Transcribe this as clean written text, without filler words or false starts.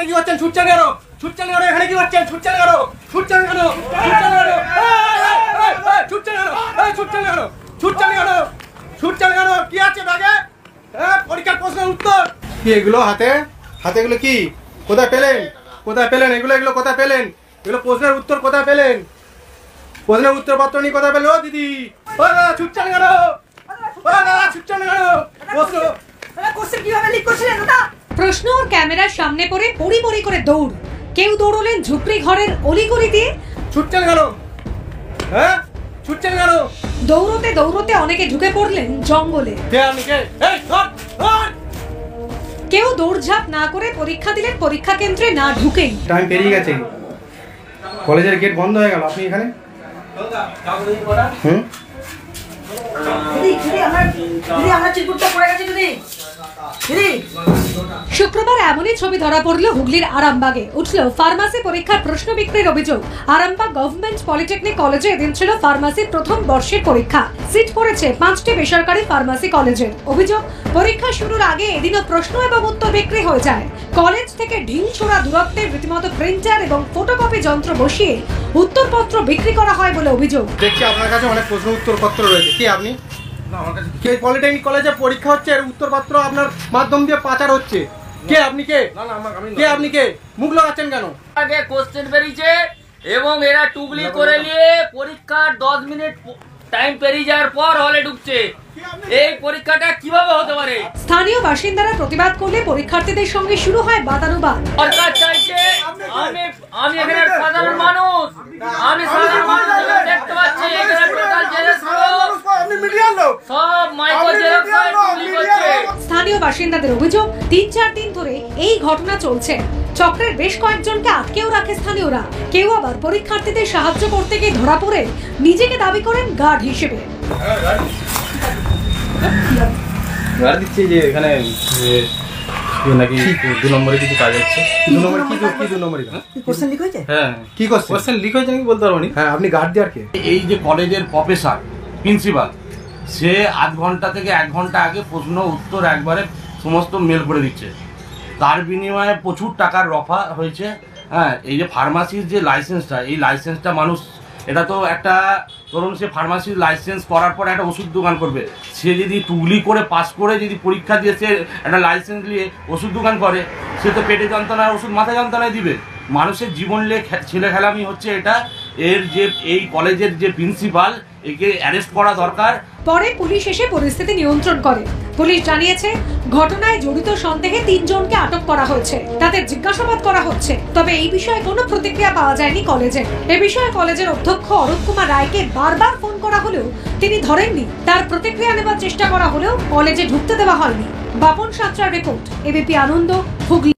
কি করছেন? ছুটছেন কেন? ছুটছেন কেন? এখানে কি করছেন? ছুটছেন কেন? ছুটছেন কেন? ছুটছেন কেন? ছুটছেন কেন? ছুটছেন কেন? ছুটছেন কেন? ছুটছেন কেন? কি আছে ব্যাগে? পরীক্ষার প্রশ্নের উত্তর কি? এগুলো হাতে হাতে এগুলো কি? কোথায় পেলেন? কোথায় পেলেন এগুলো? এগুলো কোথায় পেলেন? এগুলো প্রশ্নের উত্তর কোথায় পেলেন? প্রশ্নের উত্তরপত্র নিয়ে কোথায় পেলেন? ও দিদি, ও দাদা, ছুটছেন কেন? ও দাদা, ছুটছেন কেন? কোশ্চেন কিভাবে লিক করছিলেন দাদা? প্রশ্ন ওর ক্যামেরার সামনে পড়ে পড়ি পড়ি করে দৌড়। কেউ দৌড়লেন ঝুপড়ি ঘরের অলিগলি দিয়ে। ছুটছেন কেন? হ্যাঁ, ছুটছেন কেন? দৌড়তে দৌড়তে অনেকে ঢুকে পড়লেন জঙ্গলে। কেউ দৌড়ঝাঁপ না করে পরীক্ষা দিলেন পরীক্ষা কেন্দ্রে না ঢুকেই। টাইম পেরিয়ে গেছে, কলেজের গেট বন্ধ হয়ে গেল, আপনি এখানে? শুক্রবার এমনই ছবি ধরা পড়ল হুগলির আরামবাগে। উঠল ফার্মাসি পরীক্ষার প্রশ্ন বিক্রির অভিযোগ। আরামবাগ গভর্নমেন্ট পলিটেকনিক কলেজে এদিন ছিল ফার্মাসির প্রথম বর্ষের পরীক্ষা। সিট পড়েছে 5টি বেসরকারি ফার্মাসি কলেজের। অভিযোগ, পরীক্ষা শুরুর আগে এদিনও প্রশ্ন এবং উত্তর বিক্রি হয়ে যায়। কলেজ থেকে ঢিল ছোড়া দূরত্বে রীতিমতো প্রিন্টার এবং ফটোকপি যন্ত্র বসিয়ে উত্তরপত্র বিক্রি করা হয় বলে অভিযোগ। দেখছি আপনার কাছে অনেক প্রশ্ন উত্তরপত্র রয়েছে। কি আপনি? কে? পলিটেকনিক কলেজে পরীক্ষা হচ্ছে, উত্তরপত্র আপনার মাধ্যম দিয়ে পাচার হচ্ছে। কে আপনি? কে কে আপনি? কে মুখ লাগাচ্ছেন কেন? আগে কোশ্চেন বেরিয়েছে এবং এরা টুকলি করে নিয়ে পরীক্ষার 10 মিনিট টাইম পেরিয়ে যাওয়ার পর হলে ঢুকছে। এই পরীক্ষাটা কিভাবে হতে পারে? স্থানীয় বাসিন্দারা প্রতিবাদ করলে পরীক্ষার্থীদের সঙ্গে শুরু হয় বাদানুবাদ। সরকার চাইছে, আমি এখানে সাধারণ মানুষ, আমি সাধারণ মানুষ দেখতে পাচ্ছি এখানে টোটাল জেরক্স সব মাইক্রো জেরক্স টুকলি করছে। স্থানীয় বাসিন্দাদের অভিযোগ, 3-4 দিন ধরে এই ঘটনা চলছে। চক্রের বেশ কয়েকজনকে আটকেও রাখে স্থানীয়রা। কেউ আবার পরীক্ষার্থীদের সাহায্য করতে গিয়ে ধরা পড়ে নিজেকে দাবি করেন গার্ড হিসেবে। দিচ্ছি যে এখানে নাকি 2 নম্বরে কিছু কাজ হচ্ছে। 2 নম্বরে কি? 2 নম্বরে কোশ্চেন লিক হয়েছে? হ্যাঁ, কি করছেন? কোশ্চেন লিক হয়েছে নাকি বলতে পারবো না। হ্যাঁ, আপনি গার্ড দেওয়ার কে? এই যে কলেজের প্রফেসর প্রিন্সিপাল, সে আধ ঘন্টা থেকে 1 ঘন্টা আগে প্রশ্ন উত্তর একবারে সমস্ত মেল করে দিচ্ছে। তার বিনিময়ে প্রচুর টাকার রফা হয়েছে। হ্যাঁ, এই যে ফার্মাসির যে লাইসেন্সটা, এই লাইসেন্সটা মানুষ, এটা তো একটা, ধরুন সে ফার্মাসির লাইসেন্স করার পর একটা ওষুধ দোকান করবে, সে যদি টুগলি করে পাস করে যদি পরীক্ষা দিয়ে সে একটা লাইসেন্স নিয়ে ওষুধ দোকান করে, সে তো পেটে যন্ত্রণার ওষুধ মাথা যন্ত্রণায় দিবে। মানুষের জীবন নিয়ে ছেলে খেলামি হচ্ছে এটা। এর যে এই কলেজের যে প্রিন্সিপাল, একে অ্যারেস্ট করা দরকার। পরে পুলিশ এসে পরিস্থিতি নিয়ন্ত্রণ করে। পুলিশ জানিয়েছে, ঘটনায় জড়িত সন্দেহে 3 জনকে আটক করা হয়েছে। তাদের জিজ্ঞাসাবাদ করা হচ্ছে। তবে এই বিষয়ে কোনো প্রতিক্রিয়া পাওয়া যায়নি কলেজে। এ বিষয়ে কলেজের অধ্যক্ষ অরূপ কুমার রায়কে বারবার ফোন করা হলেও তিনি ধরেননি। তার প্রতিক্রিয়া নেবার চেষ্টা করা হলেও কলেজে ঢুকতে দেওয়া হয়নি। বাপন সাঁতরার রিপোর্ট, এবিপি আনন্দ, হুগলি।